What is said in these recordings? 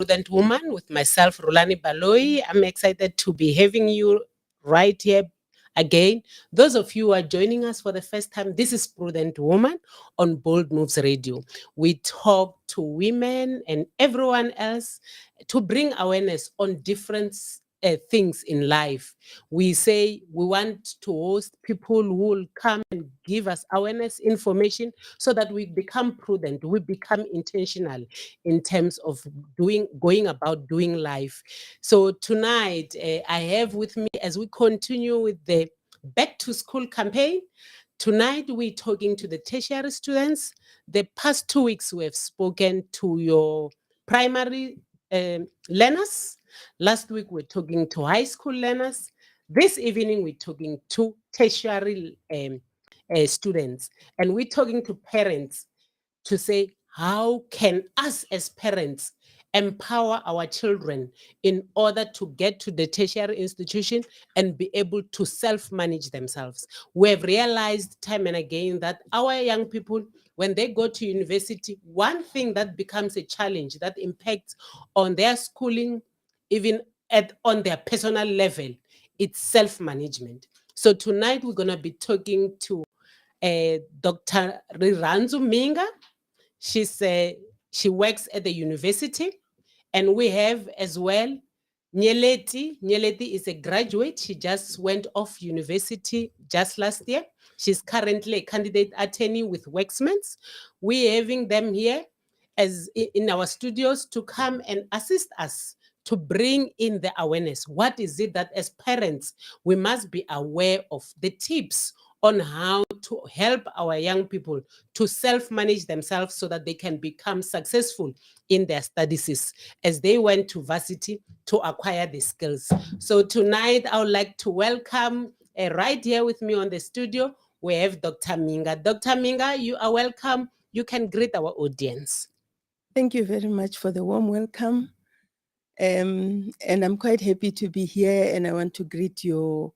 Prudent Woman with myself, Rhulani Baloyi. I'm excited to be having you right here again. Those of you who are joining us for the first time, this is Prudent Woman on Bold Moves Radio. We talk to women and everyone else to bring awareness on different things in life. We say we want to host people who will come and give us awareness, information, so that we become prudent, we become intentional in terms of going about doing life. So tonight, I have with me, as we continue with the back to school campaign, tonight we're talking to the tertiary students. The past 2 weeks we have spoken to your primary learners. Last week we're talking to high school learners. This evening we're talking to tertiary students, and we're talking to parents to say, how can us as parents empower our children in order to get to the tertiary institution and be able to self-manage themselves? We have realized time and again that our young people, when they go to university, one thing that becomes a challenge that impacts on their schooling, even on their personal level, it's self-management. So tonight we're going to be talking to Dr. Riranzu Minga. She works at the university, and we have as well Nyeleti. Nyeleti is a graduate. She just went off university just last year. She's currently a candidate attorney with Wexmans. We're having them here as in our studios to come and assist us to bring in the awareness. What is it that as parents we must be aware of, the tips on how to help our young people to self-manage themselves so that they can become successful in their studies as they went to varsity to acquire the skills. So tonight I would like to welcome right here with me on the studio, we have Dr. Minga. Dr. Minga, you are welcome. You can greet our audience. Thank you very much for the warm welcome. And I'm quite happy to be here, and I want to greet your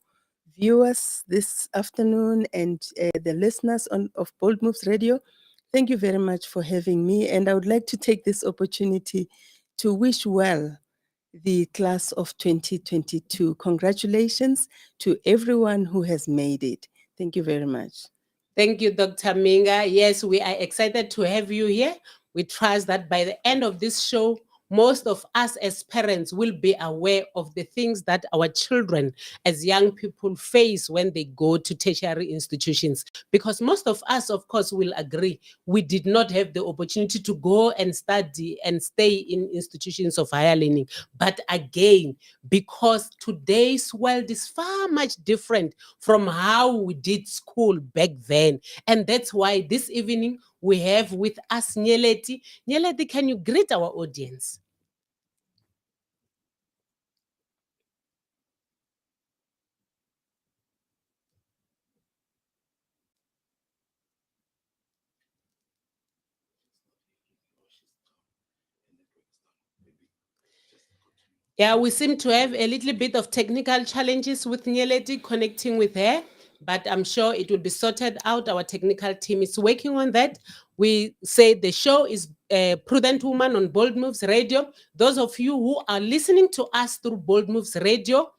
viewers this afternoon and the listeners of Bold Moves Radio. Thank you very much for having me, and I would like to take this opportunity to wish well the class of 2022. Congratulations to everyone who has made it. Thank you very much. Thank you, Dr. Minga. Yes, we are excited to have you here. We trust that by the end of this show, most of us as parents will be aware of the things that our children as young people face when they go to tertiary institutions. Because most of us, of course, will agree we did not have the opportunity to go and study and stay in institutions of higher learning. But again, because today's world is far much different from how we did school back then. And that's why this evening we have with us Nyeleti. Nyeleti, can you greet our audience? Yeah, we seem to have a little bit of technical challenges with Nyeleti connecting with her, but I'm sure it will be sorted out. Our technical team is working on that. We say the show is Prudent Woman on Bold Moves Radio. Those of you who are listening to us through Bold Moves Radio,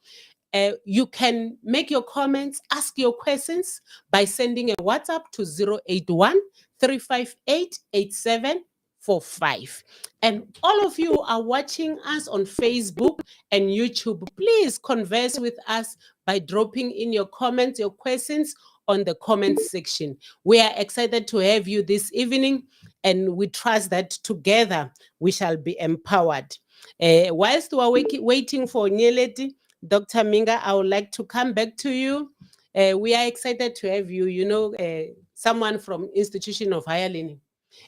you can make your comments, ask your questions by sending a WhatsApp to 081 358 8745. And all of you are watching us on Facebook and YouTube, please converse with us by dropping in your comments, your questions on the comments section. We are excited to have you this evening, and we trust that together we shall be empowered. Whilst we are waiting for Nyeleti, Dr. Minga, I would like to come back to you. We are excited to have you, someone from Institution of Higher Learning.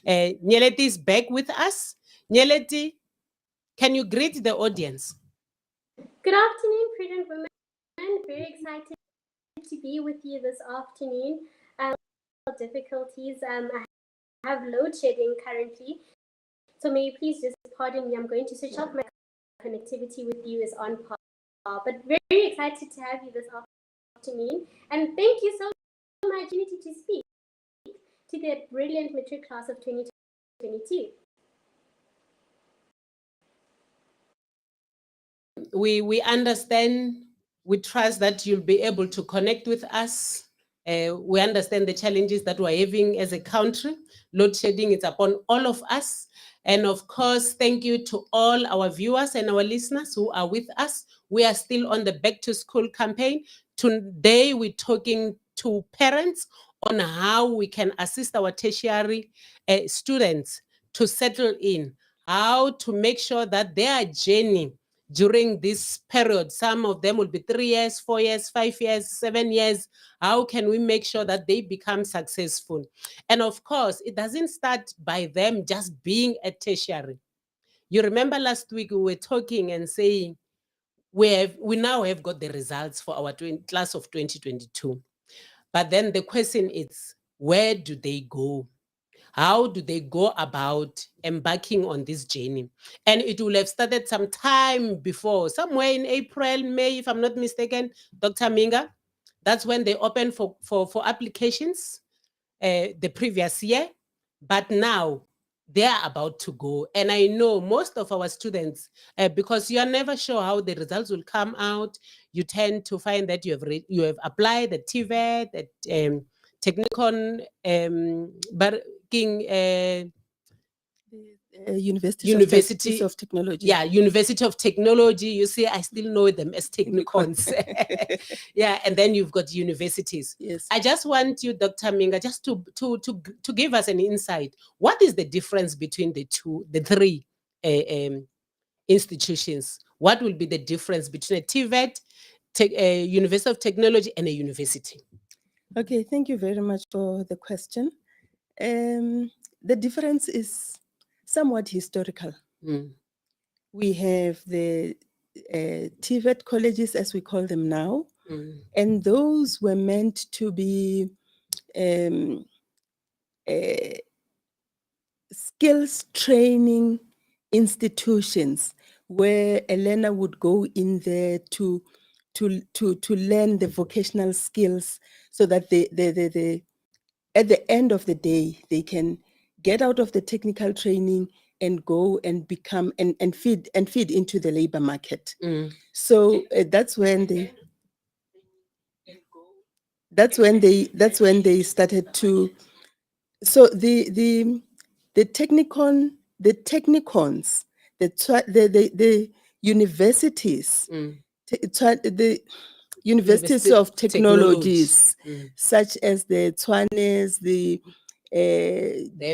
Nyeleti is back with us. Nyeleti, can you greet the audience? Good afternoon, Prudent Women. Very excited to be with you this afternoon. Difficulties. I have load shedding currently. So may you please just pardon me. I'm going to switch off. My connectivity with you is on par. But very excited to have you this afternoon. And thank you so much for the opportunity to speak to the brilliant matric class of 2022. we understand, we trust that you'll be able to connect with us. We understand the challenges that we're having as a country. Load shedding is upon all of us. And of course, thank you to all our viewers and our listeners who are with us. We are still on the Back to School campaign. Today, we're talking to parents on how we can assist our tertiary students to settle in, how to make sure that their journey during this period, some of them will be 3 years, 4 years, 5 years, 7 years. How can we make sure that they become successful? And of course, it doesn't start by them just being a tertiary. You remember last week we were talking and saying we now have got the results for our class of 2022. But then the question is, where do they go? How do they go about embarking on this journey? And it will have started some time before, somewhere in April, May, if I'm not mistaken, Dr. Minga. That's when they opened for applications the previous year. But now they are about to go. And I know most of our students, because you are never sure how the results will come out, you tend to find that you have applied the TVET, the technical University of Technology. Yeah, University of Technology. You see, I still know them as technicons. Yeah, and then you've got universities. Yes. I just want you, Dr. Minga, just to give us an insight. What is the difference between the three institutions? What will be the difference between a TVET, University of Technology, and a university? Okay, thank you very much for the question. The difference is somewhat historical. We have the TVET colleges, as we call them now, and those were meant to be skills training institutions where a learner would go in there to learn the vocational skills so that they at the end of the day, they can get out of the technical training and go and become and feed into the labor market. So that's when they started to. So the technicons, the universities, the universities of technologies, such as the Tshwanes, the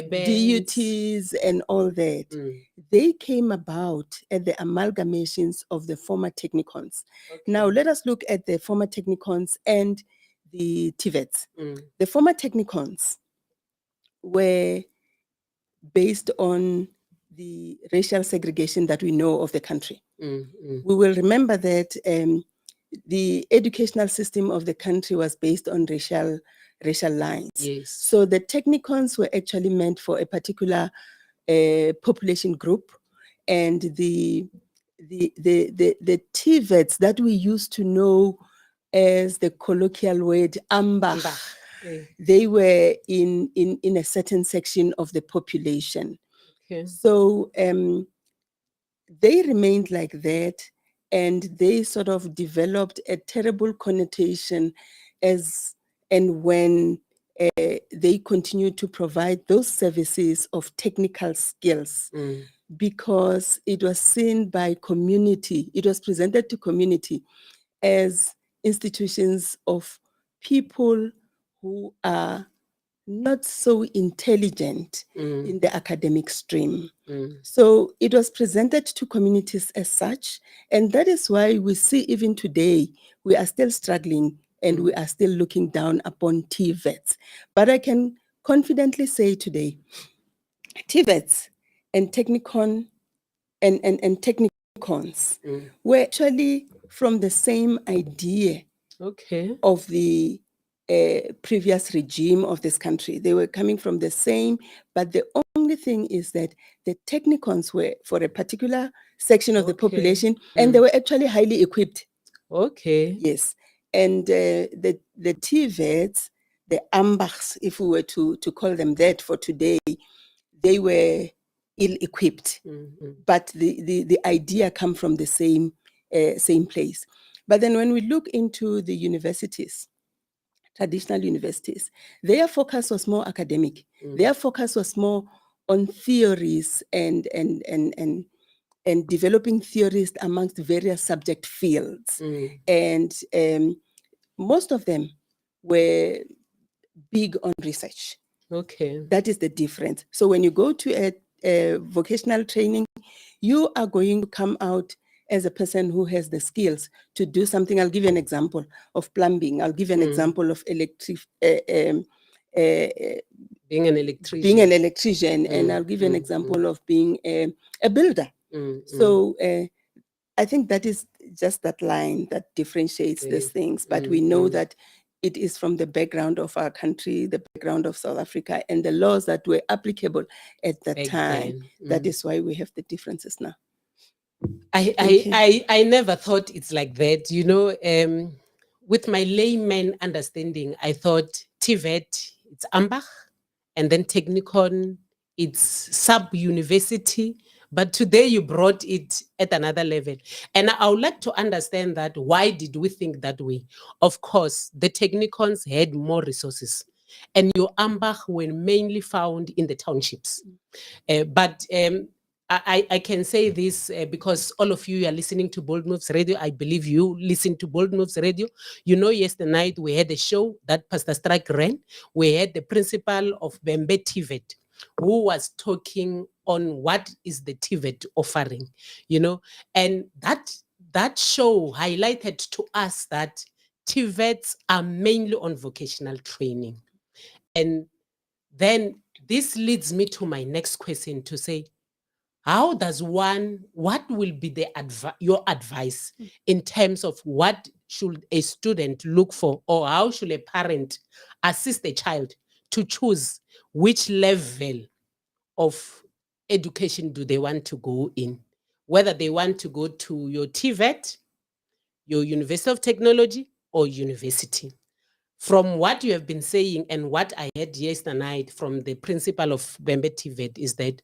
DUTs and all that, they came about at the amalgamations of the former technicons. Now let us look at the former technicons and the TVETs. The former technicons were based on the racial segregation that we know of the country. We will remember that the educational system of the country was based on racial lines. Yes. So the technicons were actually meant for a particular population group, and the TVETs that we used to know as the colloquial word ambach, they were in a certain section of the population. Okay. So they remained like that, and they sort of developed a terrible connotation when they continued to provide those services of technical skills, because it was seen by community, it was presented to community as institutions of people who are not so intelligent in the academic stream. So it was presented to communities as such, and that is why we see even today, we are still struggling and we are still looking down upon TVETs. But I can confidently say today, TVETs and technicon and technicons were actually from the same idea of the previous regime of this country. They were coming from the same, but the only thing is that the technicons were for a particular section of the population, and they were actually highly equipped. Okay. Yes. And the TVETs, the ambachs, if we were to call them that for today, they were ill-equipped. But the idea come from the same same place. But then when we look into the universities, traditional universities, their focus was more academic. Their focus was more on theories and developing theories amongst various subject fields. And most of them were big on research. Okay. That is the difference. So when you go to a vocational training, you are going to come out as a person who has the skills to do something. I'll give you an example of plumbing. I'll give you an example of Being an electrician. And I'll give you an example of being a builder. So I think that is just that line that differentiates these things. But we know that it is from the background of our country, the background of South Africa, and the laws that were applicable at that time. That is why we have the differences now. I never thought it's like that. You know, with my layman understanding, I thought TVET, it's Ambach, and then Technikon, it's sub-university. But today you brought it at another level. And I would like to understand that why did we think that way? Of course, the Technikons had more resources. And your Ambach were mainly found in the townships. But I can say this because all of you are listening to Bold Moves Radio. I believe you listen to Bold Moves Radio. You know, yesterday night we had a show that Pastor Strike ran. We had the principal of Bembe TVET who was talking on what is the TVET offering, you know, and that show highlighted to us that TVETs are mainly on vocational training. And then this leads me to my next question to say, how does what will be the your advice in terms of what should a student look for, or how should a parent assist a child to choose which level of education do they want to go in? Whether they want to go to your TVET, your University of Technology, or university. From what you have been saying and what I heard yesterday night from the principal of Bembe TVET is that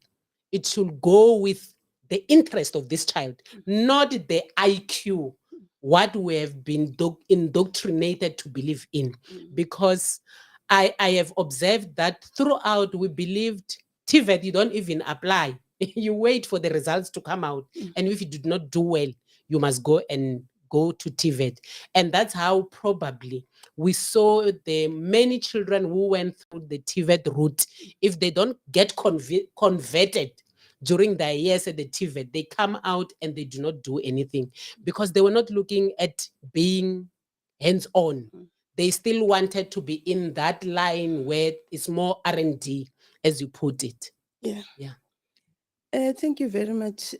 it should go with the interest of this child, not the IQ, what we have been indoctrinated to believe in. Because I have observed that throughout we believed TVET, you don't even apply. You wait for the results to come out. And if you did not do well, you must go to TVET. And that's how probably we saw the many children who went through the TVET route. If they don't get converted during their years at the TVET, they come out and they do not do anything because they were not looking at being hands-on. They still wanted to be in that line where it's more R&D, as you put it. Yeah. Yeah. Thank you very much.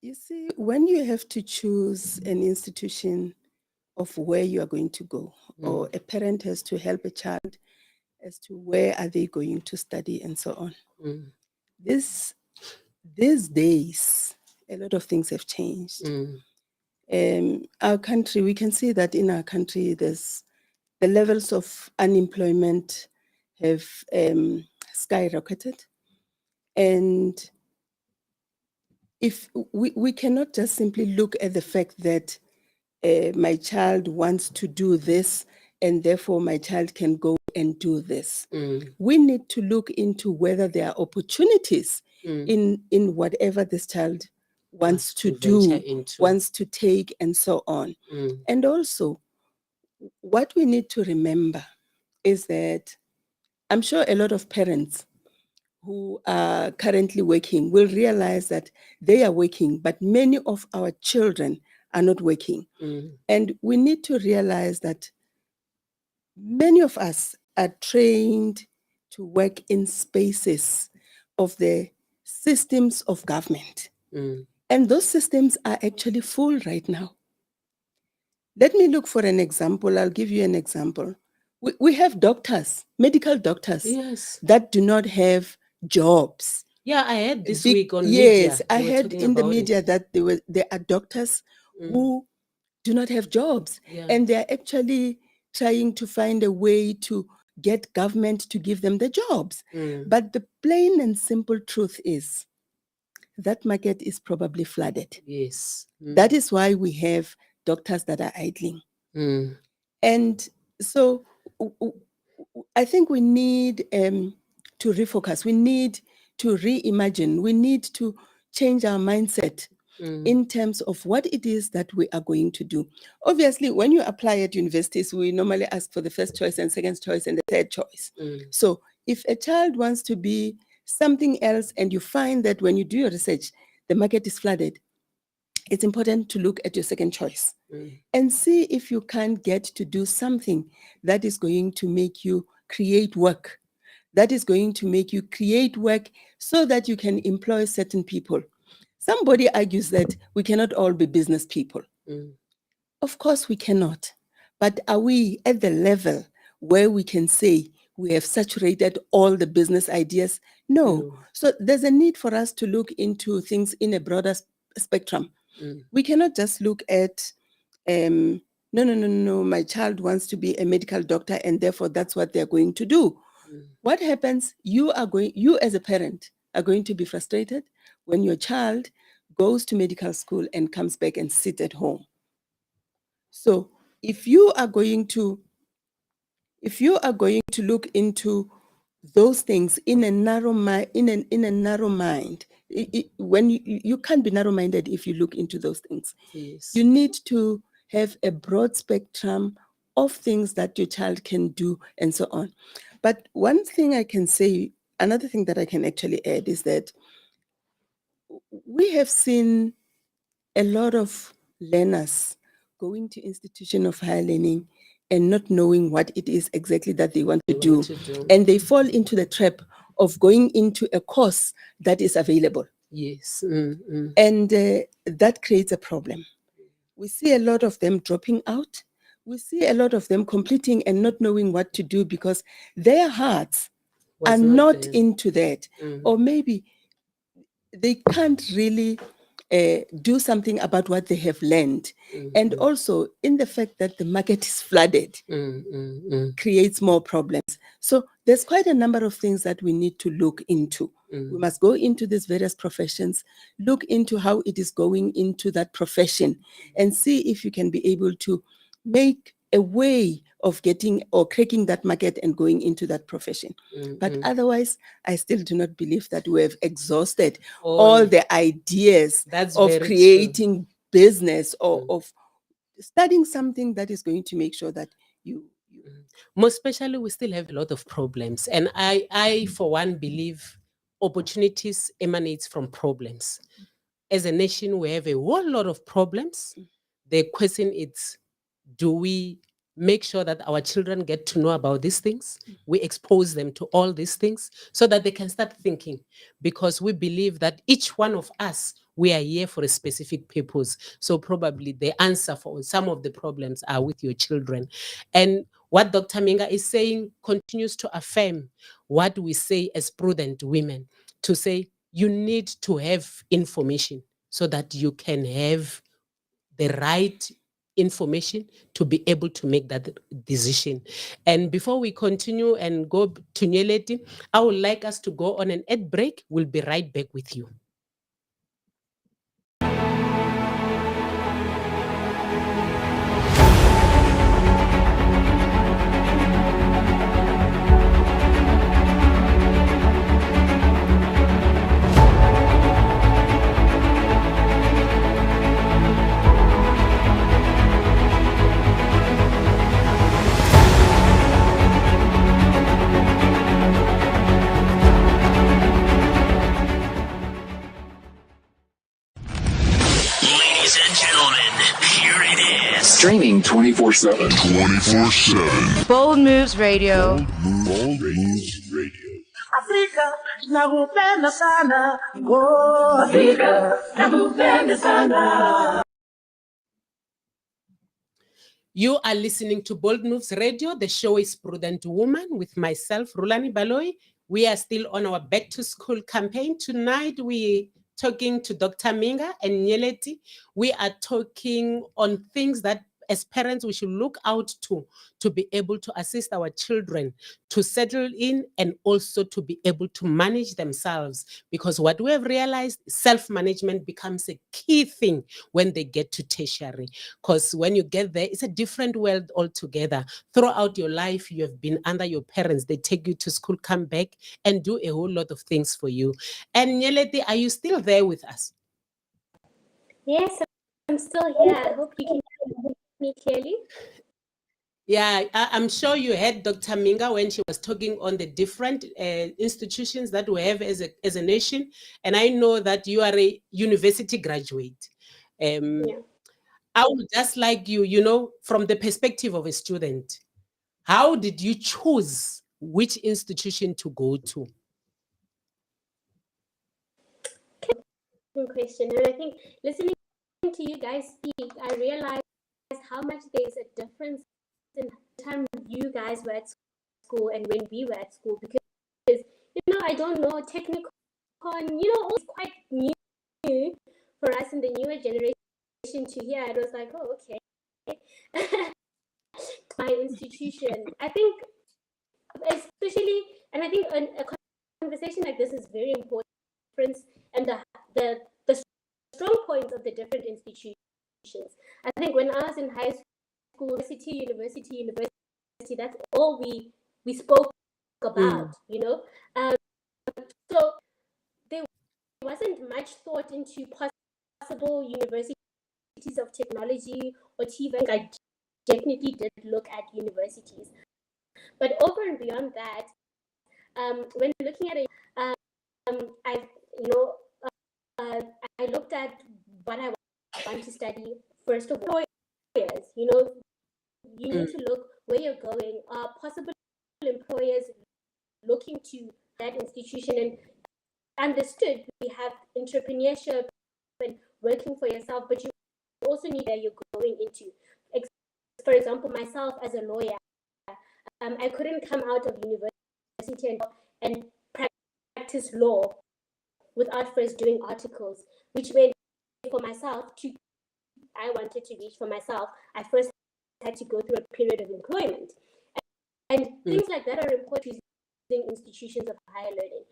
You see, when you have to choose an institution of where you are going to go, or a parent has to help a child as to where are they going to study and so on. These days, a lot of things have changed. Our country, we can see that in our country, the levels of unemployment have skyrocketed. And if we cannot just simply look at the fact that my child wants to do this and therefore my child can go and do this. We need to look into whether there are opportunities in whatever this child wants to do, wants to take, and so on. And also, what we need to remember is that I'm sure a lot of parents who are currently working will realize that they are working, but many of our children are not working. And we need to realize that many of us are trained to work in spaces of the systems of government. And those systems are actually full right now. Let me look for an example. I'll give you an example. We have doctors, medical doctors, that do not have jobs. Yeah, I heard this week on media. Yes, I heard in the media that there are doctors who do not have jobs. And they're actually trying to find a way to get government to give them the jobs. But the plain and simple truth is that market is probably flooded. Yes. That is why we have doctors that are idling. Mm. And so I think we need to refocus. We need to reimagine. We need to change our mindset in terms of what it is that we are going to do. Obviously, when you apply at universities, we normally ask for the first choice and second choice and the third choice. So if a child wants to be something else and you find that when you do your research, the market is flooded, it's important to look at your second choice and see if you can get to do something that is going to make you create work, that is going to make you create work so that you can employ certain people. Somebody argues that we cannot all be business people. Of course we cannot. But are we at the level where we can say we have saturated all the business ideas? No. So there's a need for us to look into things in a broader spectrum. We cannot just look at, no, my child wants to be a medical doctor and therefore that's what they're going to do. What happens? You as a parent are going to be frustrated when your child goes to medical school and comes back and sit at home. So if you are going to look into those things in a narrow mind, when you can't be narrow-minded if you look into those things. Yes. You need to have a broad spectrum of things that your child can do and so on. But one thing I can say, another thing that I can actually add is that we have seen a lot of learners going to institution of higher learning and not knowing what it is exactly that they want to do. And they fall into the trap of going into a course that is available. Yes. And that creates a problem. We see a lot of them dropping out. We see a lot of them completing and not knowing what to do because their hearts are not into that. Or maybe they can't really do something about what they have learned. And also in the fact that the market is flooded creates more problems. So there's quite a number of things that we need to look into. We must go into these various professions, look into how it is going into that profession and see if you can be able to make a way of getting or cracking that market and going into that profession. But otherwise, I still do not believe that we have exhausted all the ideas of creating business or of studying something that is going to make sure that you most especially we still have a lot of problems, and I for one believe opportunities emanates from problems. As a nation we have a whole lot of problems. The question is, do we make sure that our children get to know about these things? We expose them to all these things so that they can start thinking, because we believe that each one of us, we are here for a specific purpose. So probably the answer for some of the problems are with your children. And what Dr. Minga is saying continues to affirm what we say as prudent women, to say you need to have information so that you can have the right information to be able to make that decision. And before we continue and go to Nyeleti, I would like us to go on an ad break. We'll be right back with you. Ladies and gentlemen, here it is. Streaming 24/7. 24/7. Bold Moves Radio. Bold Moves Radio. Afrika nakupenda sana. Oh, Afrika nakupenda sana. You are listening to Bold Moves Radio. The show is Prudent Woman with myself, Rhulani Baloyi. We are still on our back to school campaign. Tonight we talking to Dr. Minga and Nyeleti. We are talking on things that as parents, we should look out to be able to assist our children to settle in and also to be able to manage themselves. Because what we have realized, self-management becomes a key thing when they get to tertiary. Because when you get there, it's a different world altogether. Throughout your life, you have been under your parents. They take you to school, come back, and do a whole lot of things for you. And Nyeleti, are you still there with us? Yes, I'm still here. I hope you can hear me clearly. Yeah, I'm sure you heard Dr. Minga when she was talking on the different institutions that we have as a nation. And I know that you are a university graduate. Yeah. I would just like you, from the perspective of a student, how did you choose which institution to go to? Good question. And I think listening to you guys speak, I realized how much there's a difference in the time you guys were at school and when we were at school. Because, I don't know, technical, all is quite new for us in the newer generation to hear. It was like, oh, okay. My institution. I think, especially, and I think a conversation like this is very important, and the strong points of the different institutions. I think when I was in high school, university, that's all we spoke about, So there wasn't much thought into possible universities of technology or TVET. I definitely did look at universities. But over and beyond that, when looking at it, I, I looked at what I want to study. First of all, you need to look where you're going. Possible employers looking to that institution and understood we have entrepreneurship and working for yourself, but you also need where you're going into. For example, myself as a lawyer, I couldn't come out of university and practice law without first doing articles, which meant for myself I wanted to reach for myself, I first had to go through a period of employment. And things like that are important in institutions of higher learning.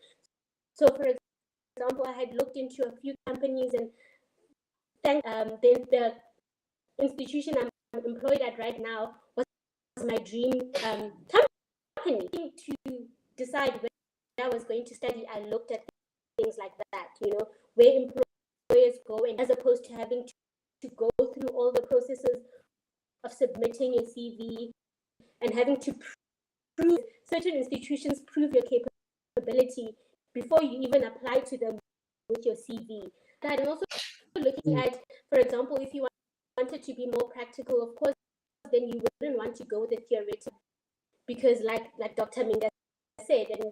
So, for example, I had looked into a few companies, and the institution I'm employed at right now was my dream company. To decide where I was going to study, I looked at things like that, where employers go, and as opposed to having to go through all the processes of submitting your CV and having to prove, certain institutions prove your capability before you even apply to them with your CV. That, and also looking at, for example, if you wanted to be more practical, of course, then you wouldn't want to go with the theoretical, because like Dr. Minga said, and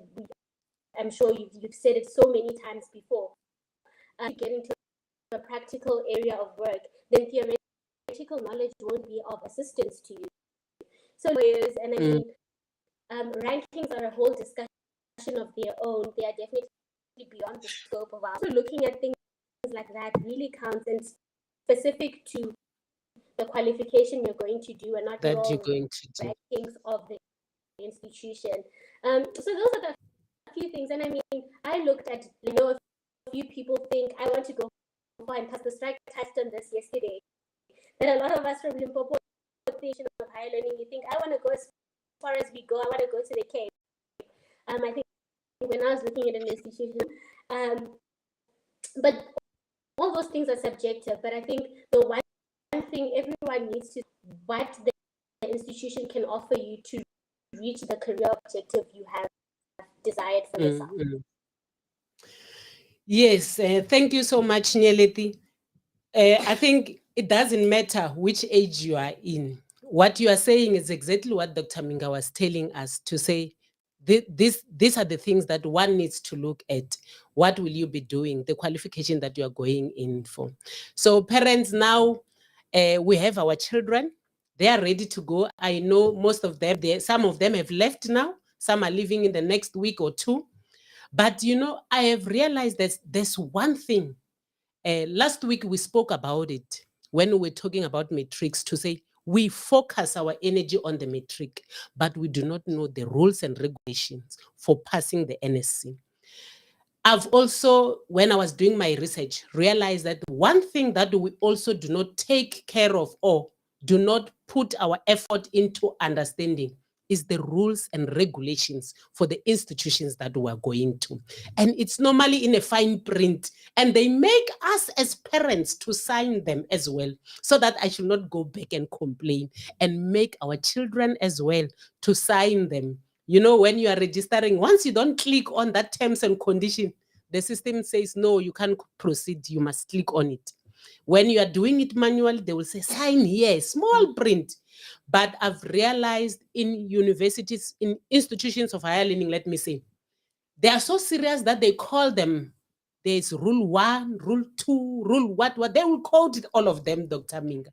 I'm sure you've said it so many times before, to get into a practical area of work, then theoretical knowledge won't be of assistance to you. So, and I mean, rankings are a whole discussion of their own. They are definitely beyond the scope of ours. So looking at things like that really counts, and specific to the qualification you're going to do, and not That you're your going to do. rankings of the institution. So those are the few things. And I mean, I looked at, a few people think I want to go for, and Pastor Strike touched on this yesterday, that a lot of us from Limpopo Station of Higher Learning, you think I want to go as far as we go. I want to go to the Cape. I think when I was looking at an institution, but all those things are subjective. But I think the one thing everyone needs to, what the institution can offer you to reach the career objective you have desired for yourself. Yes, thank you so much, Nyeleti. I think it doesn't matter which age you are in. What you are saying is exactly what Dr. Minga was telling us, to say these are the things that one needs to look at. What will you be doing? The qualification that you are going in for. So parents, now we have our children. They are ready to go. I know most of them, some of them have left now. Some are leaving in the next week or two. But, I have realized that there's one thing. Last week we spoke about it when we were talking about matrix, to say We focus our energy on the matric, but we do not know the rules and regulations for passing the NSC. I've also, when I was doing my research, realized that one thing that we also do not take care of or do not put our effort into understanding is the rules and regulations for the institutions that we are going to. And it's normally in a fine print, and they make us as parents to sign them as well, so that I should not go back and complain, and make our children as well to sign them. You know, when you are registering, once you don't click on that terms and condition, the system says, no, you can't proceed, you must click on it. When you are doing it manually, they will say, sign here, small print. But I've realized in universities, in institutions of higher learning, let me say, they are so serious that they call them, there's rule 1, rule 2, rule what, they will quote it, all of them, Dr. Minga.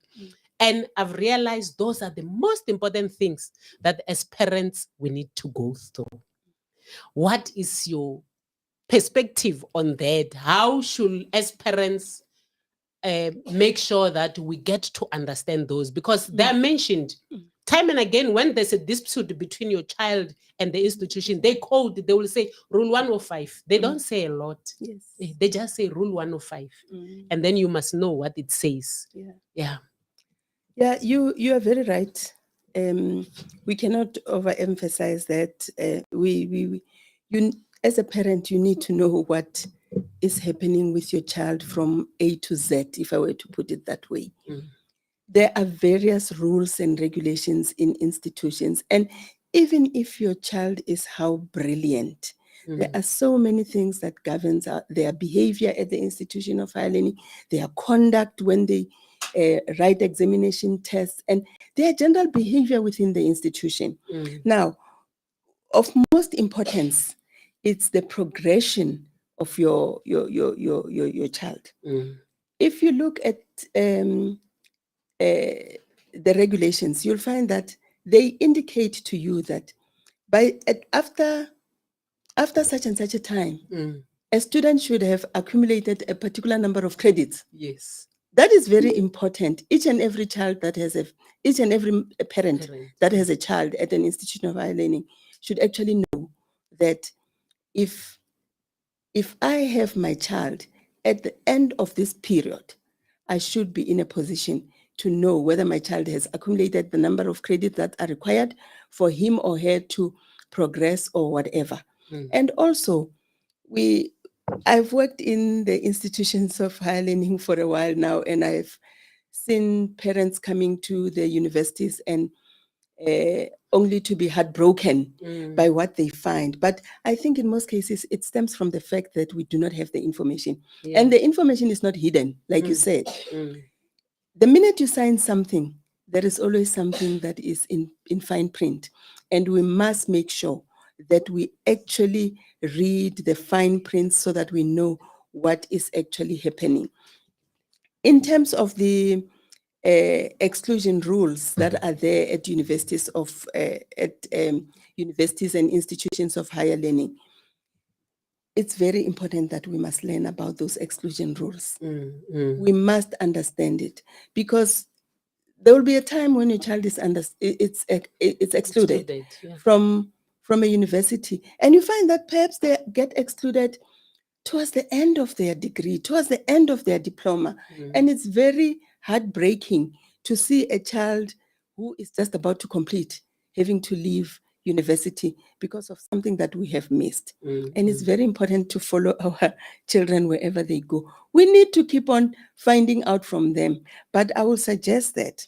And I've realized those are the most important things that as parents, we need to go through. What is your perspective on that? How should, as parents, make sure that we get to understand those? Because they're mentioned time and again. When there's a dispute between your child and the institution, they quote, they will say rule 105. They don't say a lot. Yes. They just say rule 105. And then you must know what it says. Yeah. Yeah, you are very right. We cannot overemphasize that. You, as a parent, you need to know what is happening with your child from A to Z, if I were to put it that way. There are various rules and regulations in institutions, and even if your child is how brilliant, there are so many things that governs their behavior at the institution of higher learning, their conduct when they write examination tests, and their general behavior within the institution. Now, of most importance, it's the progression of your child. If you look at the regulations, you'll find that they indicate to you that after such and such a time, a student should have accumulated a particular number of credits. Yes. That is very important. Each and every child that has each and every parent that has a child at an institution of higher learning should actually know that if I have my child at the end of this period, I should be in a position to know whether my child has accumulated the number of credits that are required for him or her to progress or whatever. And also, I've worked in the institutions of higher learning for a while now, and I've seen parents coming to the universities and only to be heartbroken by what they find. But I think in most cases, it stems from the fact that we do not have the information. And the information is not hidden, like you said. The minute you sign something, there is always something that is in fine print. And we must make sure that we actually read the fine print so that we know what is actually happening. In terms of the exclusion rules that are there at universities universities and institutions of higher learning, it's very important that we must learn about those exclusion rules. We must understand it, because there will be a time when a child is excluded from a university, and you find that perhaps they get excluded towards the end of their degree, towards the end of their diploma. And it's very heartbreaking to see a child who is just about to complete having to leave university because of something that we have missed. And it's very important to follow our children wherever they go. We need to keep on finding out from them. But I will suggest that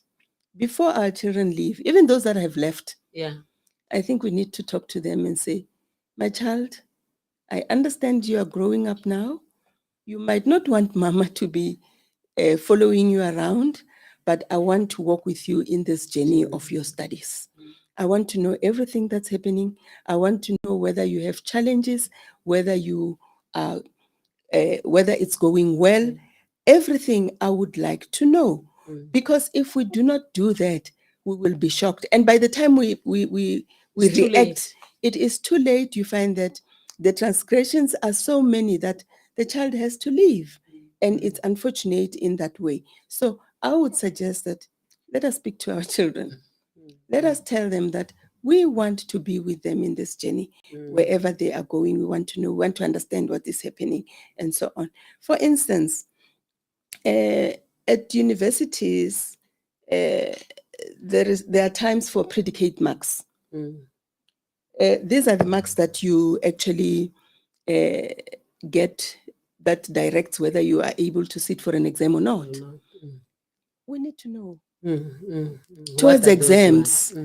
before our children leave, even those that have left, I think we need to talk to them and say, my child, I understand you are growing up now. You might not want mama to be following you around, but I want to walk with you in this journey of your studies. I want to know everything that's happening. I want to know whether you have challenges, whether you are, whether it's going well. Everything I would like to know, because if we do not do that, we will be shocked. And by the time we react, it is too late. You find that the transgressions are so many that the child has to leave. And it's unfortunate in that way. So I would suggest that let us speak to our children. Let us tell them that we want to be with them in this journey, wherever they are going. We want to know, we want to understand what is happening, and so on. For instance, at universities, there are times for predicate marks. These are the marks that you actually get that directs whether you are able to sit for an exam or not. We need to know towards exams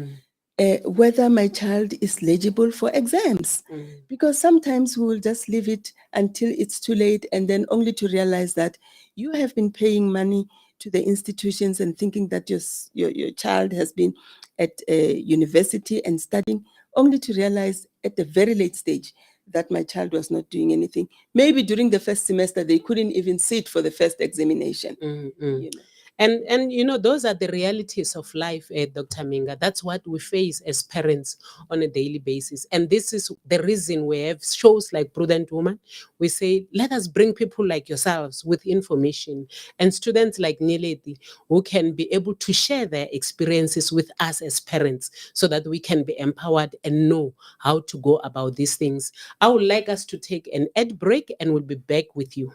whether my child is legible for exams, because sometimes we will just leave it until it's too late, and then only to realize that you have been paying money to the institutions and thinking that your child has been at a university and studying, only to realize at the very late stage that my child was not doing anything. Maybe during the first semester they couldn't even sit for the first examination. You know. And you know, those are the realities of life, Dr. Minga. That's what we face as parents on a daily basis. And this is the reason we have shows like Prudent Woman. We say, let us bring people like yourselves with information, and students like Nileti who can be able to share their experiences with us as parents, so that we can be empowered and know how to go about these things. I would like us to take an ad break, and we'll be back with you.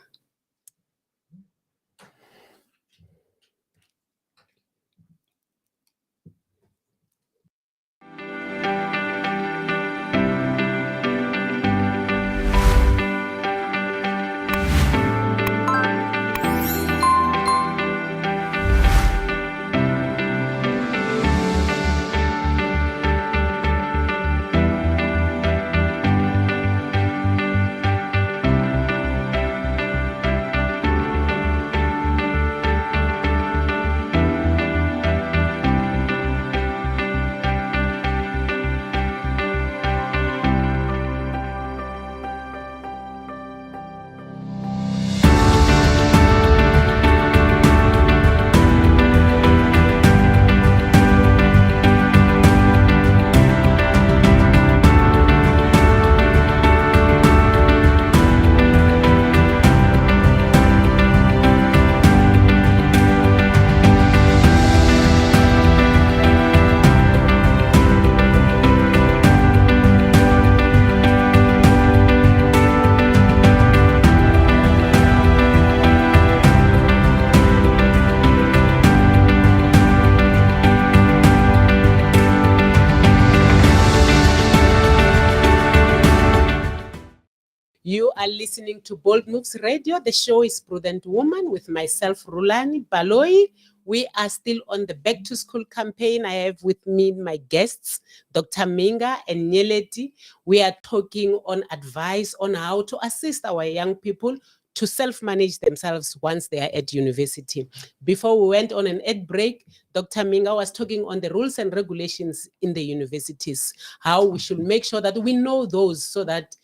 You are listening to Bold Moves Radio. The show is Prudent Woman with myself, Rhulani, Baloyi. We are still on the Back to School campaign. I have with me my guests, Dr. Minga and Nyeleti. We are talking on advice on how to assist our young people to self-manage themselves once they are at university. Before we went on an ad break, Dr. Minga was talking on the rules and regulations in the universities, how we should make sure that we know those, so that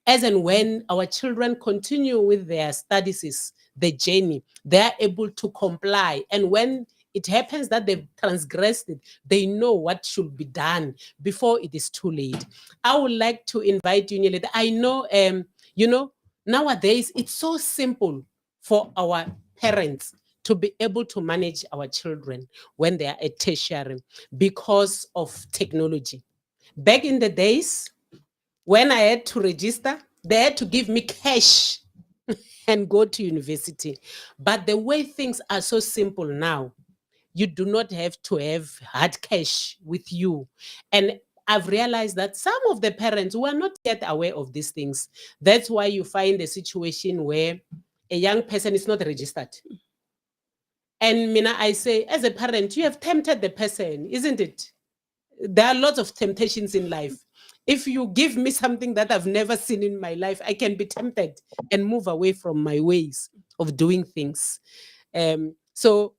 as and when our children continue with their studies, the journey, they are able to comply. And when it happens that they've transgressed it, they know what should be done before it is too late. I would like to invite you, Nyeleti. I know, you know, nowadays it's so simple for our parents to be able to manage our children when they are at tertiary because of technology. Back in the days, when I had to register, they had to give me cash and go to university. But the way things are so simple now, you do not have to have hard cash with you. And I've realized that some of the parents were not yet aware of these things. That's why you find a situation where a young person is not registered. And Mina, I say, as a parent, you have tempted the person, isn't it? There are lots of temptations in life. If you give me something that I've never seen in my life, I can be tempted and move away from my ways of doing things. So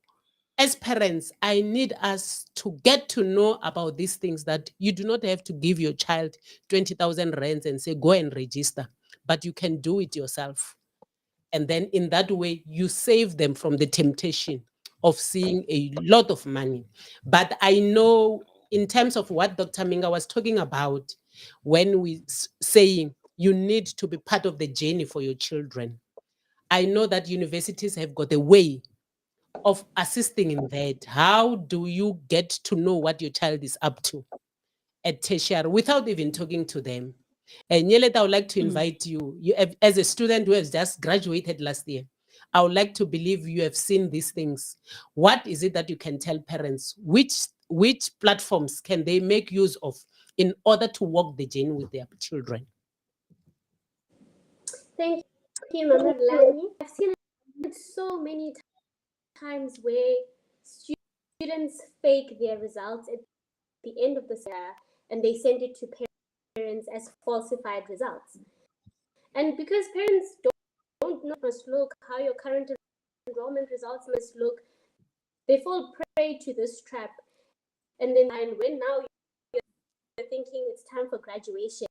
as parents, I need us to get to know about these things, that you do not have to give your child 20,000 rands and say, go and register, but you can do it yourself. And then in that way, you save them from the temptation of seeing a lot of money. But I know, in terms of what Dr. Minga was talking about, when we saying you need to be part of the journey for your children, I know that universities have got a way of assisting in that? How do you get to know what your child is up to at tertiary without even talking to them? And Yelet, I would like to invite you as a student who has just graduated last year. I would like to believe you have seen these things. What is it that you can tell parents? Which platforms can they make use of in order to walk the journey with their children? Thank you, Mama Rhulani. I've seen it so many times where students fake their results at the end of the year and they send it to parents as falsified results. And because parents don't know must look how your current enrollment results must look, they fall prey to this trap. And then when now you're thinking it's time for graduation,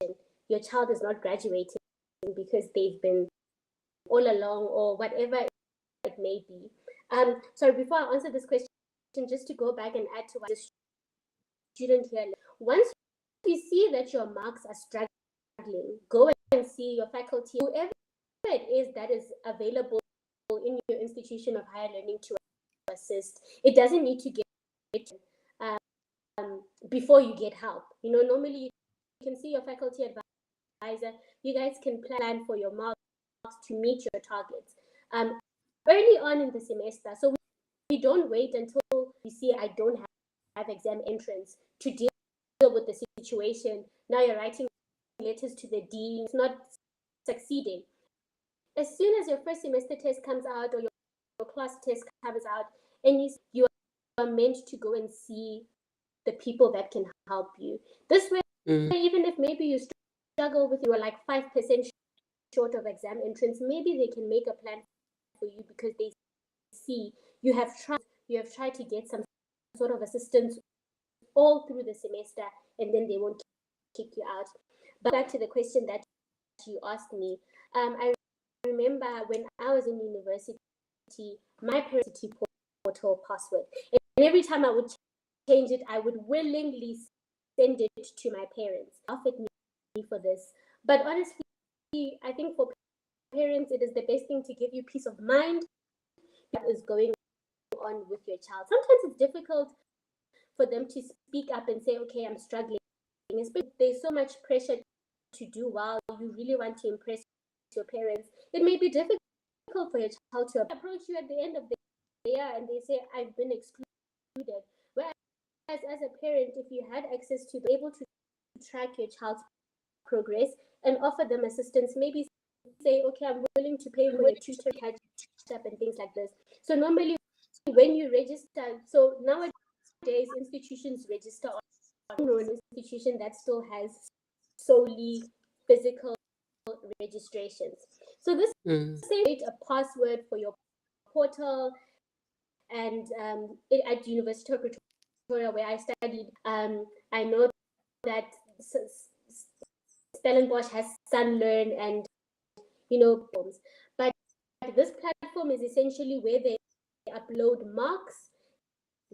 your child is not graduating because they've been all along or whatever it may be. So before I answer this question, just to go back and add to what the student here, once you see that your marks are struggling, go and see your faculty, whoever it is that is available in your institution of higher learning to assist. It doesn't need to get before you get help. Normally you can see your faculty advisor. You guys can plan for your marks to meet your targets early on in the semester. So we don't wait until you see I don't have exam entrance to deal with the situation. Now you're writing letters to the dean, it's not succeeding. As soon as your first semester test comes out or your class test comes out, and you are meant to go and see the people that can help you. This way, even if maybe you struggle with, you are like 5% short of exam entrance, maybe they can make a plan for you because they see you have tried to get some sort of assistance all through the semester, and then they won't kick you out. But back to the question that you asked me, I remember when I was in university, my parents portal password, and every time I would change it, I would willingly send it to my parents. Offered me for this, but honestly, I think for parents, it is the best thing to give you peace of mind that is going on with your child. Sometimes it's difficult for them to speak up and say, okay, I'm struggling. There's so much pressure to do well. You really want to impress your parents. It may be difficult for your child to approach you at the end of the year and they say, I've been excluded. Whereas as a parent, if you had access to be able to track your child's progress and offer them assistance, maybe say, okay, I'm willing to pay for your tutor catch up and things like this. So normally when you register, so nowadays institutions register on an institution that still has solely physical registrations. So this create a password for your portal, and at University of Pretoria where I studied, I know that Stellenbosch has Sunlearn and forms. But this platform is essentially where they upload marks,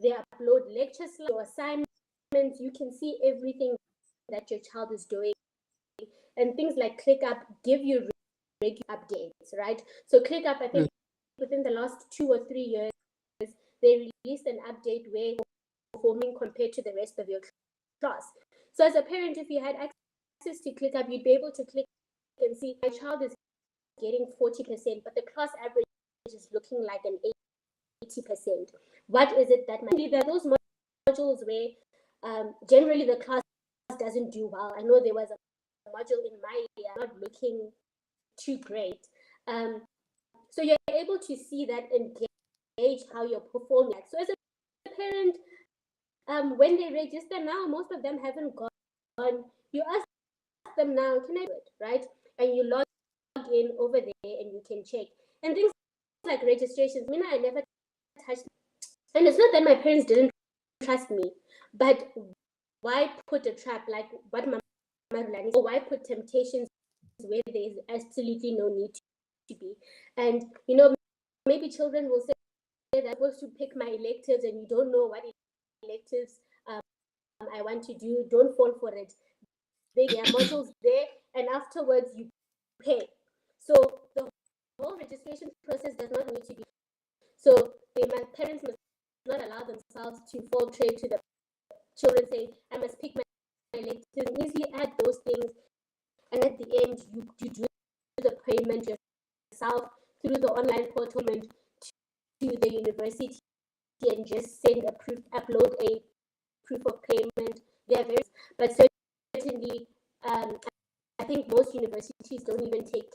they upload lecture slides or assignments. You can see everything that your child is doing, and things like ClickUp give you regular updates, right? So ClickUp, I think within the last 2 or 3 years, they released an update where performing compared to the rest of your class. So as a parent, if you had access to ClickUp, you'd be able to click and see my child is getting 40%, but the class average is looking like an 80%. What is it that there are those modules where generally the class doesn't do well. I know there was a module in my year not looking too great. So you're able to see that and gauge how you're performing. So as a parent, when they register now, most of them haven't gone. You ask them now, can I do it, right? And you log in over there and you can check. And things like registrations, I never touched. And it's not that my parents didn't trust me, but why put a trap like what Mama Rhulani said, or why put temptations where there's absolutely no need to be? And maybe children will say that I'm supposed to pick my electives and you don't know what electives I want to do. Don't fall for it. There are modules there, and afterwards you pay. So the whole registration process does not need to be. So parents must not allow themselves to fall prey to the children saying, I must pick my lectures, and easily add those things, and at the end you do the payment yourself through the online portal to the university and just upload a proof of payment. They are very, but certainly, I think most universities don't even take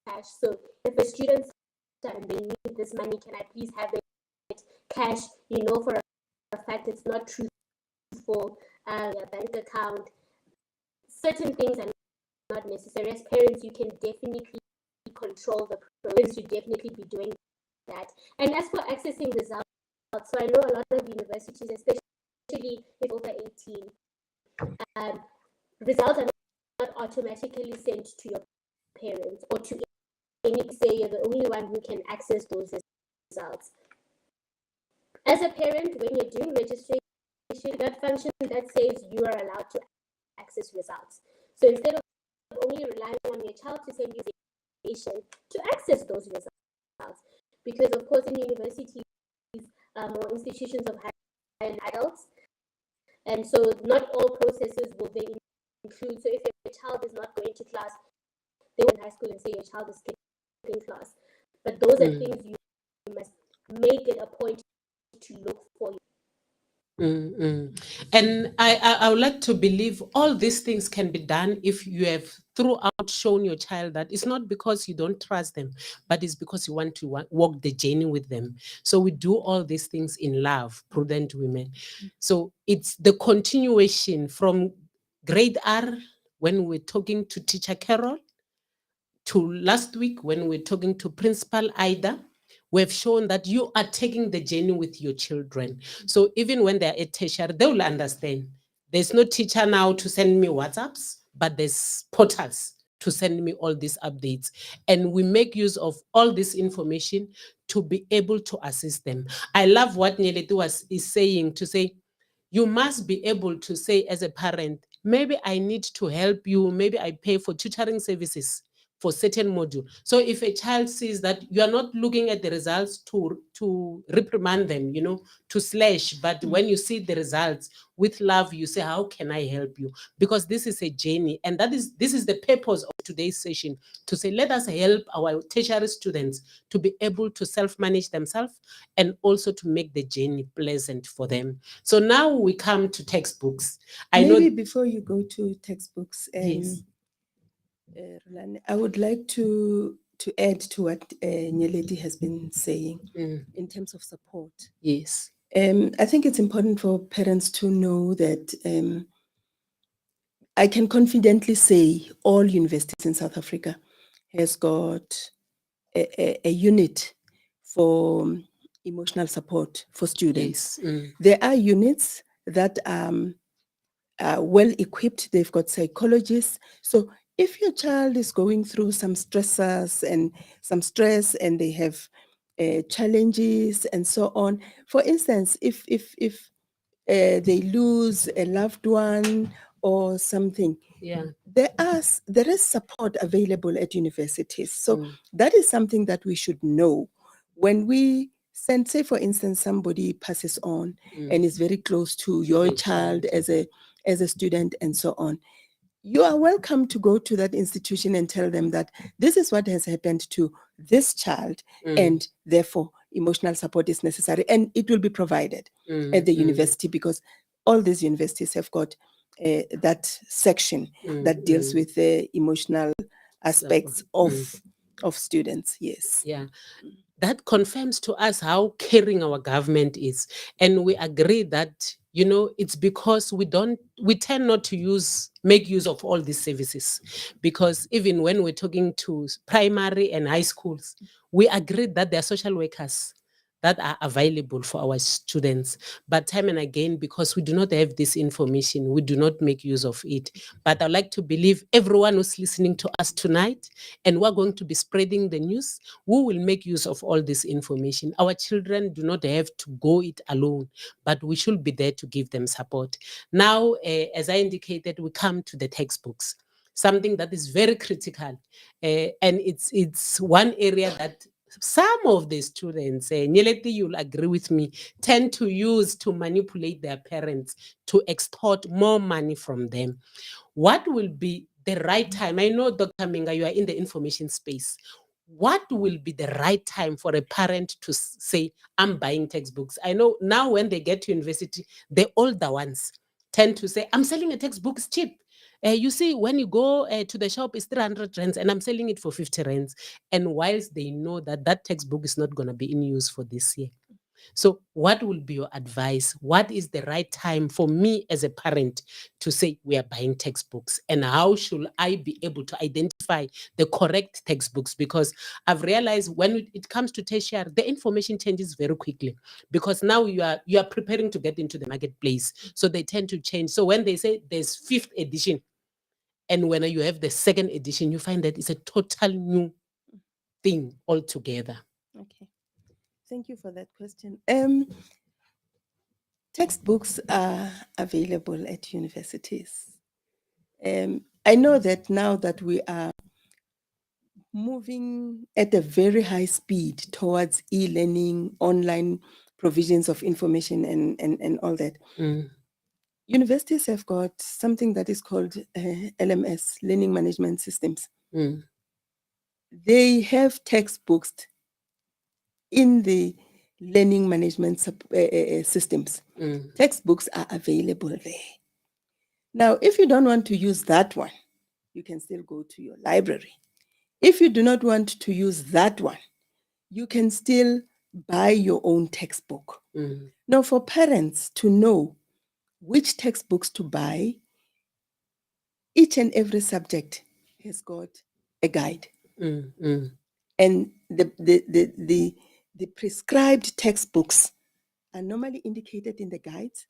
cash. So if a student and they need this money, can I please have it cash? You know for a fact it's not truthful. Your bank account. Certain things are not necessary. As parents, you can definitely control the process. You definitely be doing that. And as for accessing results, so I know a lot of universities, especially if over 18, results are not automatically sent to your parents or to any, say you're the only one who can access those results. As a parent, when you're doing registration, that function that says you are allowed to access results. So instead of only relying on your child to send you information to access those results, because of course in universities or institutions of higher adults, and so not all processes will they include. So if your child is not going to class, they were in high school and say your child is skipping class, but those are things you must make it a point to look for. And I would like to believe all these things can be done if you have throughout shown your child that it's not because you don't trust them, but it's because you want to walk the journey with them. So we do all these things in love, prudent women. So it's the continuation from grade R when we're talking to teacher Carol, to last week when we're talking to Principal Ida. We've shown that you are taking the journey with your children. So even when they're at tertiary, they will understand. There's no teacher now to send me WhatsApps, but there's portals to send me all these updates. And we make use of all this information to be able to assist them. I love what Nyeletu is saying, to say, you must be able to say as a parent, maybe I need to help you, maybe I pay for tutoring services for certain module. So if a child sees that you are not looking at the results to reprimand them, to slash, but when you see the results with love, you say, how can I help you? Because this is a journey, and this is the purpose of today's session, to say, let us help our tertiary students to be able to self-manage themselves and also to make the journey pleasant for them. So now we come to textbooks. Maybe before you go to textbooks, Yes. Rhulani, I would like to add to what Nyeleti has been saying in terms of support. Yes. I think it's important for parents to know that I can confidently say all universities in South Africa has got a unit for emotional support for students. Yes. There are units that are well equipped. They've got psychologists. So if your child is going through some stressors and some stress, and they have challenges and so on, for instance, if they lose a loved one or something, there is support available at universities. So that is something that we should know when we send, say for instance, somebody passes on and is very close to your child as a student and so on. You are welcome to go to that institution and tell them that this is what has happened to this child, and therefore emotional support is necessary, and it will be provided at the university, because all these universities have got that section that deals with the emotional aspects of students. Yes. Yeah. That confirms to us how caring our government is. And we agree that, it's because we tend not to make use of all these services. Because even when we're talking to primary and high schools, we agree that there are social workers that are available for our students. But time and again, because we do not have this information, we do not make use of it. But I'd like to believe everyone who's listening to us tonight, and we're going to be spreading the news, we will make use of all this information. Our children do not have to go it alone, but we should be there to give them support. Now, as I indicated, we come to the textbooks, something that is very critical. And it's one area that some of the students, Nyeleti, you'll agree with me, tend to use to manipulate their parents to extort more money from them. What will be the right time? I know, Dr. Minga, you are in the information space. What will be the right time for a parent to say, I'm buying textbooks? I know now when they get to university, the older ones tend to say, I'm selling a textbook, it's cheap. You see, when you go to the shop, it's 300 rands and I'm selling it for 50 rands. And whilst they know that that textbook is not going to be in use for this year. So what will be your advice? What is the right time for me as a parent to say we are buying textbooks? And how should I be able to identify the correct textbooks? Because I've realized when it comes to tertiary, the information changes very quickly because now you are preparing to get into the marketplace. So they tend to change. So when they say there's 5th edition, and when you have the 2nd edition, you find that it's a total new thing altogether. Okay. Thank you for that question. Textbooks are available at universities. I know that now that we are moving at a very high speed towards e-learning, online provisions of information and all that. Mm, Universities have got something that is called LMS, Learning Management Systems. mm, They have textbooks in the learning management systems. mm. Textbooks are available there. Now, if you don't want to use that one, you can still go to your library. If you do not want to use that one, you can still buy your own textbook. Mm, Now, for parents to know which textbooks to buy, each and every subject has got a guide. mm, mm. And the prescribed textbooks are normally indicated in the guides.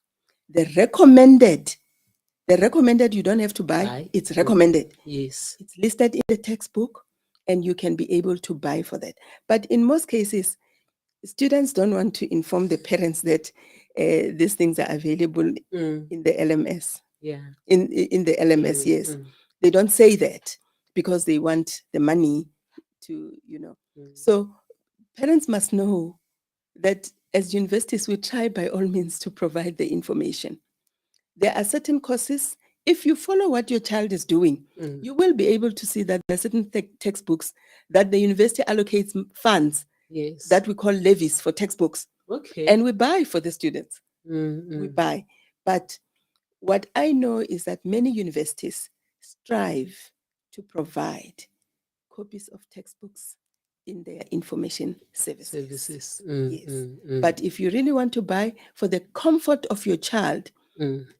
The recommended you don't have to buy, it's recommended. Yes. It's listed in the textbook and you can be able to buy for that. But in most cases, students don't want to inform the parents that these things are available in the LMS. Yeah. In the LMS, yes. They don't say that because they want the money to, So parents must know that as universities, we try by all means to provide the information. There are certain courses, if you follow what your child is doing, you will be able to see that there are certain textbooks that the university allocates funds that we call levies for textbooks. Okay. And we buy for the students. We buy. But what I know is that many universities strive to provide copies of textbooks in their information services. Yes. But if you really want to buy for the comfort of your child,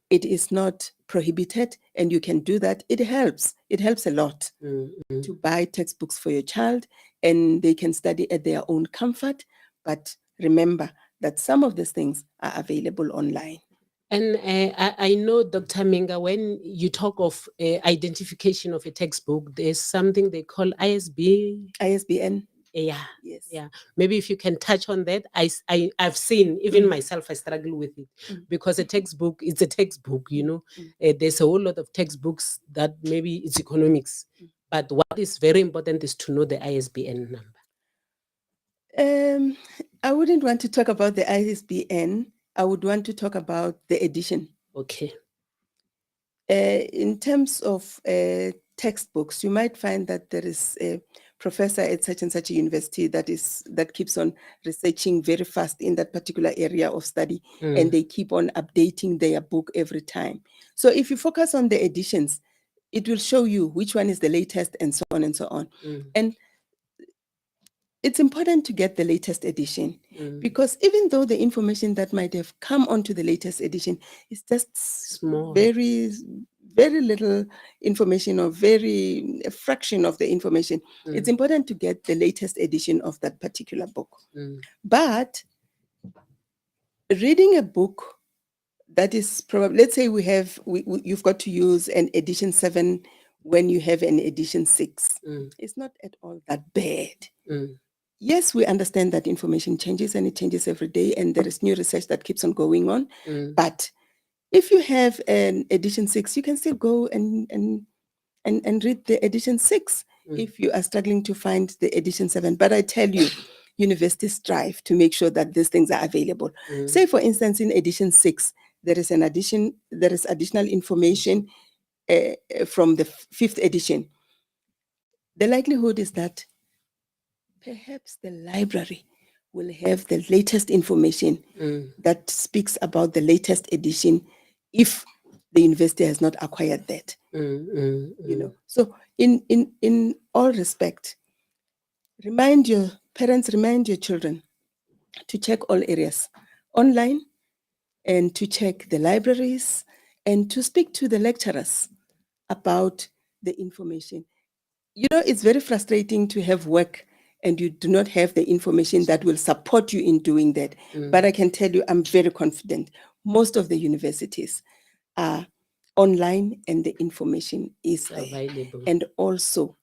it is not prohibited and you can do that. It helps. It helps a lot to buy textbooks for your child and they can study at their own comfort. But remember that some of these things are available online. And I know, Dr. Minga, when you talk of identification of a textbook, there's something they call ISBN. Yeah. Yes. Yeah. Maybe if you can touch on that. I've seen, even myself, I struggle with it because a textbook is a textbook, there's a whole lot of textbooks that maybe it's economics. But what is very important is to know the ISBN number. I wouldn't want to talk about the ISBN. I would want to talk about the edition. Okay. In terms of textbooks, you might find that there is a professor at such and such a university that keeps on researching very fast in that particular area of study, and they keep on updating their book every time. So if you focus on the editions, it will show you which one is the latest and so on and so on. And it's important to get the latest edition because even though the information that might have come onto the latest edition is just small, very, very little information or a fraction of the information, it's important to get the latest edition of that particular book. But reading a book that is probably, let's say you've got to use an edition 7 when you have an edition 6. It's not at all that bad. Yes, we understand that information changes and it changes every day and there is new research that keeps on going on. But if you have an edition 6, you can still go and read the edition 6 if you are struggling to find the edition 7. But I tell you, universities strive to make sure that these things are available. Say, for instance, in edition 6, there is additional information from the 5th edition. The likelihood is that perhaps the library will have the latest information that speaks about the latest edition if the university has not acquired that. You know, so in all respect, remind your parents, remind your children to check all areas online, and to check the libraries, and to speak to the lecturers about the information. You know, it's very frustrating to have work and you do not have the information that will support you in doing that. But I can tell you, I'm very confident. Most of the universities are online and the information is there. Available. And also,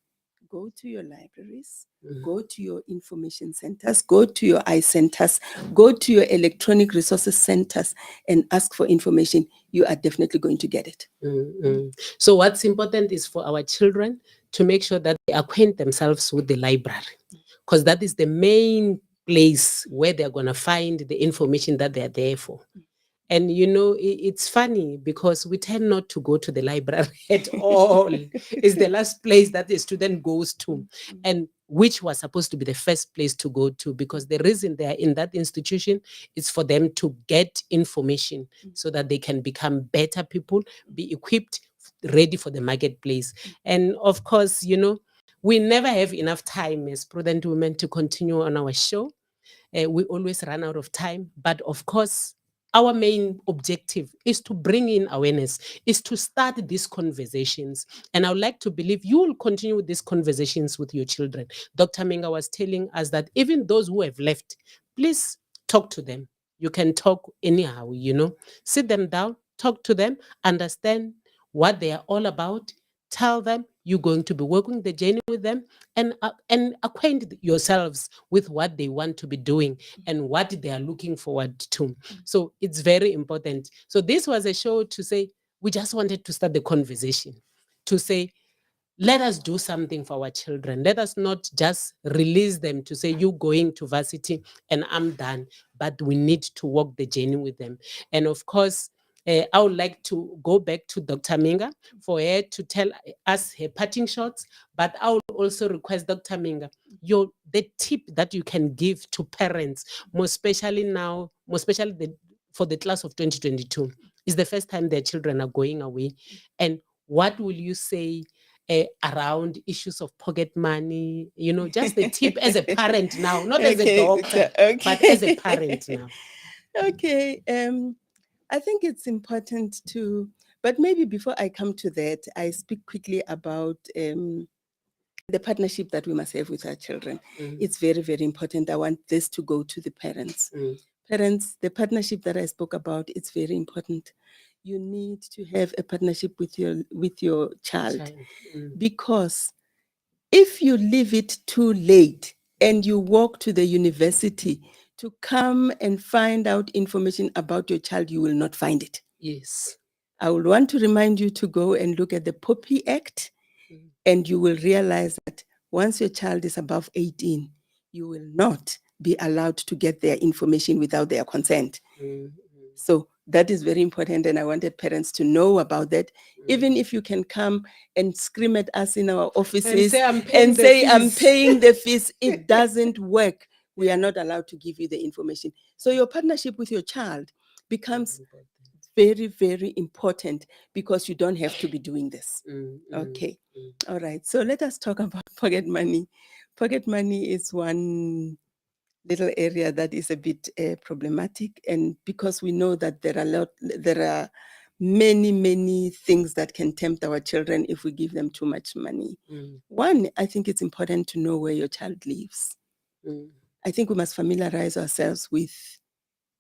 go to your libraries, go to your information centers, go to your centers, go to your electronic resources centers and ask for information. You are definitely going to get it. So what's important is for our children to make sure that they acquaint themselves with the library, because that is the main place where they're going to find the information that they're there for. And you know, it's funny because we tend not to go to the library at all. It's the last place that the student goes to, and which was supposed to be the first place to go to, because the reason they are in that institution is for them to get information so that they can become better people, be equipped, ready for the marketplace. And of course, you know, we never have enough time as Prudent Women to continue on our show. We always run out of time, but of course, our main objective is to bring in awareness, is to start these conversations. And I would like to believe you will continue these conversations with your children. Dr. Menga was telling us that even those who have left, please talk to them. You can talk anyhow, you know, sit them down, talk to them, understand what they are all about, tell them you're going to be working the journey with them, and acquaint yourselves with what they want to be doing and what they are looking forward to. So it's very important. So this was a show to say, we just wanted to start the conversation, to say, let us do something for our children. Let us not just release them to say, you going to varsity and I'm done, but we need to walk the journey with them. And of course, I would like to go back to Dr. Minga for her to tell us her parting shots, but I would also request Dr. Minga, the tip that you can give to parents, most especially now, for the class of 2022, is the first time their children are going away. And what will you say around issues of pocket money, you know, just the tip as a parent now, not as a doctor, but as a parent now. Okay. I think it's important to, but maybe before I come to that, I speak quickly about the partnership that we must have with our children. It's very, very important. I want this to go to the parents. Parents, the partnership that I spoke about, it's very important. You need to have a partnership with your child. Because if you leave it too late and you walk to the university to come and find out information about your child, you will not find it. Yes. I will want to remind you to go and look at the POPI Act, and you will realize that once your child is above 18, you will not be allowed to get their information without their consent. So that is very important, and I wanted parents to know about that. Even if you can come and scream at us in our offices and say, I'm paying the fees, it doesn't work. We are not allowed to give you the information. So your partnership with your child becomes very, very important, because you don't have to be doing this. Okay. All right. So let us talk about pocket money. Pocket money is one little area that is a bit problematic, and because we know that there are many things that can tempt our children if we give them too much money. One, I think it's important to know where your child lives. I think we must familiarize ourselves with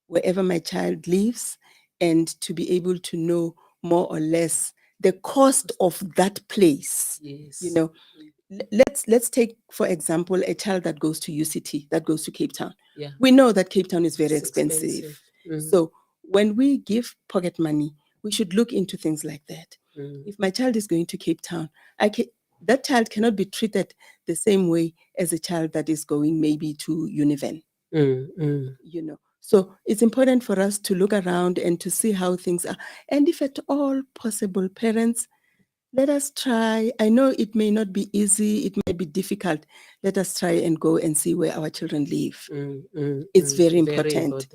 wherever my child lives, and to be able to know more or less the cost of that place. Yes. You know, let's take, for example, a child that goes to UCT, that goes to Cape Town. Yeah. We know that Cape Town is very It's expensive. So when we give pocket money, we should look into things like that. If my child is going to Cape Town, that child cannot be treated the same way as a child that is going maybe to Univen. So it's important for us to look around and to see how things are. And if at all possible, parents, let us try. I know it may not be easy, it may be difficult. Let us try and go and see where our children live. It's very important.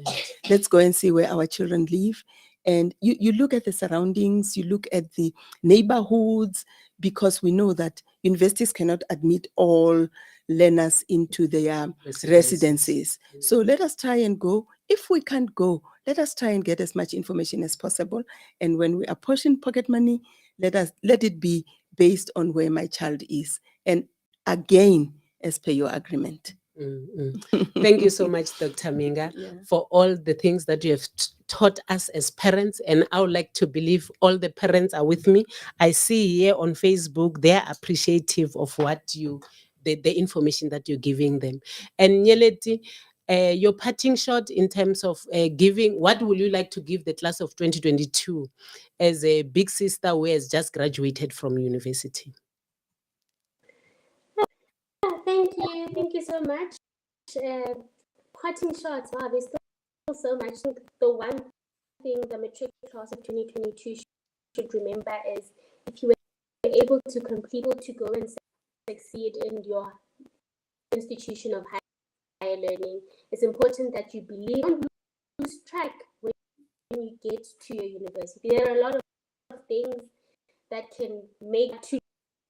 Let's go and see where our children live. And you look at the surroundings, you look at the neighborhoods, because we know that universities cannot admit all learners into their residences. So let us try and go. If we can't go, let us try and get as much information as possible. And when we apportion pocket money, let it be based on where my child is. And again, as per your agreement. Thank you so much, Dr. Minga, for all the things that you have taught us as parents. And I would like to believe all the parents are with me. I see here on Facebook, they are appreciative of what the information that you're giving them. And Nyeleti, your parting shot in terms of giving, what will you like to give the class of 2022 as a big sister who has just graduated from university? Thank you so much. Parting shots, wow, there's still so much. I think the one thing the matric class of 2022 should remember is, if you were able to complete or to go and succeed in your institution of higher learning, it's important that you believe, don't lose track when you get to your university. There are a lot of things that can make you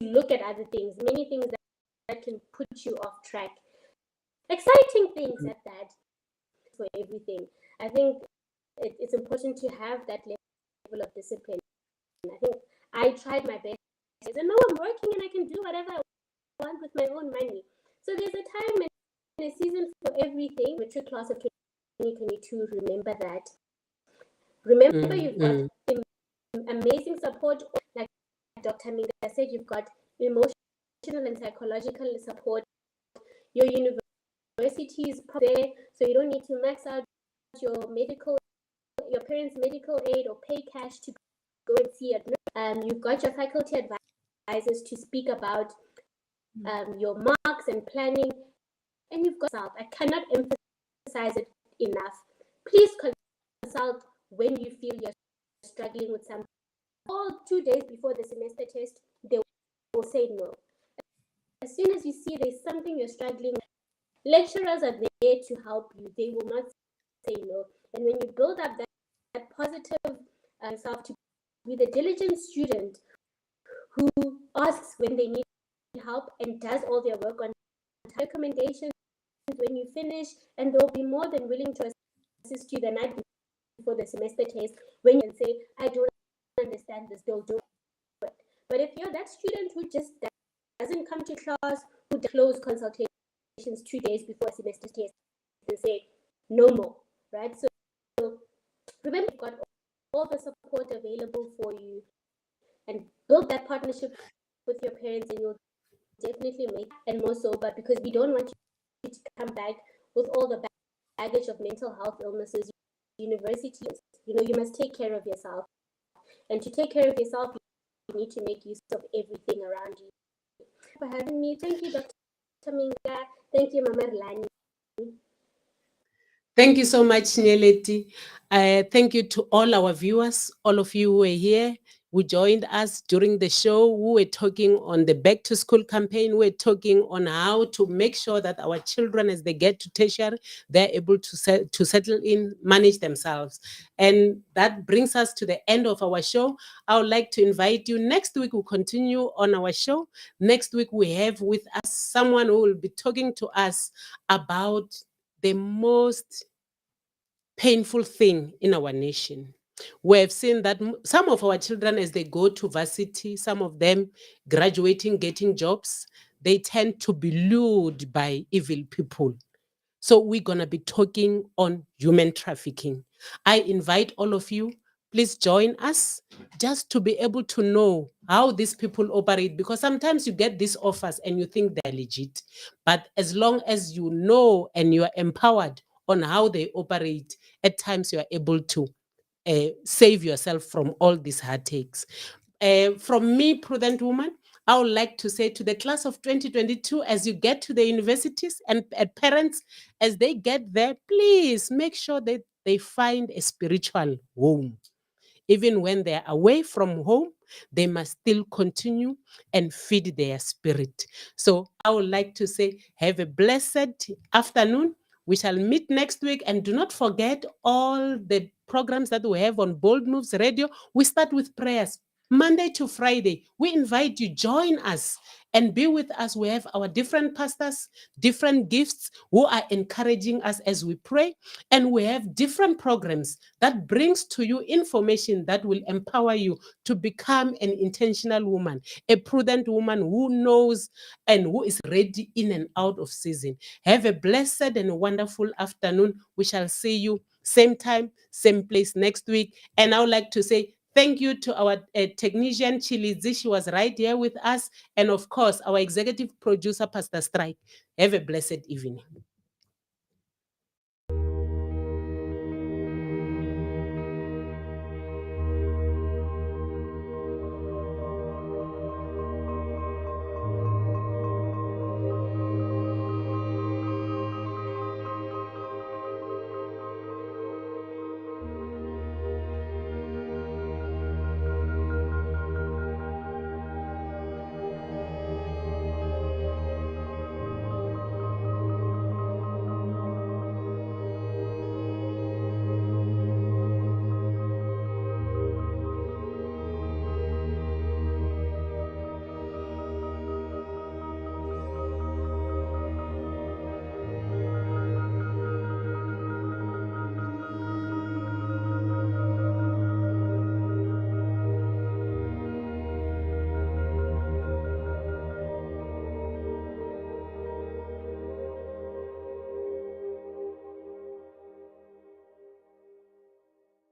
look at other things, many things that can put you off track. Exciting things at that, for everything. I think it's important to have that level of discipline. I think I tried my best. I said, no, I'm working and I can do whatever I want with my own money. So there's a time and a season for everything. Matric class of 2022, remember that. Remember, you've got amazing support. Like Dr. Minga said, you've got emotional and psychological support. Your university is there, so you don't need to max out your parents' medical aid or pay cash to go and see it. You've got your faculty advisors to speak about your marks and planning, and you've got yourself. I cannot emphasize it enough. Please consult when you feel you're struggling with something. All 2 days before the semester test, they will say no. As soon as you see there's something you're struggling with, lecturers are there to help you. They will not say no. And when you build up that positive self to be the diligent student who asks when they need help and does all their work on recommendations when you finish, and they'll be more than willing to assist you the night before the semester test. When you say, I don't understand this, they'll do it. But if you're that student who just doesn't come to class, who close consultations 2 days before a semester test, and say no more, right? So remember, you've got all the support available for you, and build that partnership with your parents, and you'll definitely make and more sober, because we don't want you to come back with all the baggage of mental health illnesses. University, you must take care of yourself, and to take care of yourself, you need to make use of everything around you. For having me, thank you, Dr. Minga. Thank you, Mama Rhulani. Thank you so much, Nyeleti. Thank you to all our viewers, all of you who were here, who joined us during the show, who were talking on the Back to School campaign. We're talking on how to make sure that our children, as they get to tertiary, they're able to settle in, manage themselves. And that brings us to the end of our show. I would like to invite you. Next week, we'll continue on our show. Next week, we have with us someone who will be talking to us about the most painful thing in our nation. We have seen that some of our children, as they go to varsity, some of them graduating, getting jobs, they tend to be lured by evil people. So we're going to be talking on human trafficking. I invite all of you, please join us just to be able to know how these people operate, because sometimes you get these offers and you think they're legit. But as long as you know and you are empowered on how they operate, at times you are able to save yourself from all these heartaches. From me, Prudent Woman, I would like to say to the class of 2022, as you get to the universities and parents, as they get there, please make sure that they find a spiritual home. Even when they're away from home, they must still continue and feed their spirit. So I would like to say, have a blessed afternoon. We shall meet next week, and do not forget all the programs that we have on Bold Moves Radio. We start with prayers Monday to Friday. We invite you, join us and be with us. We have our different pastors, different gifts who are encouraging us as we pray. And we have different programs that brings to you information that will empower you to become an intentional woman, a prudent woman who knows and who is ready in and out of season. Have a blessed and wonderful afternoon. We shall see you same time, same place next week. And I would like to say thank you to our technician, Chilizi. She was right here with us. And of course, our executive producer, Pastor Strike. Have a blessed evening.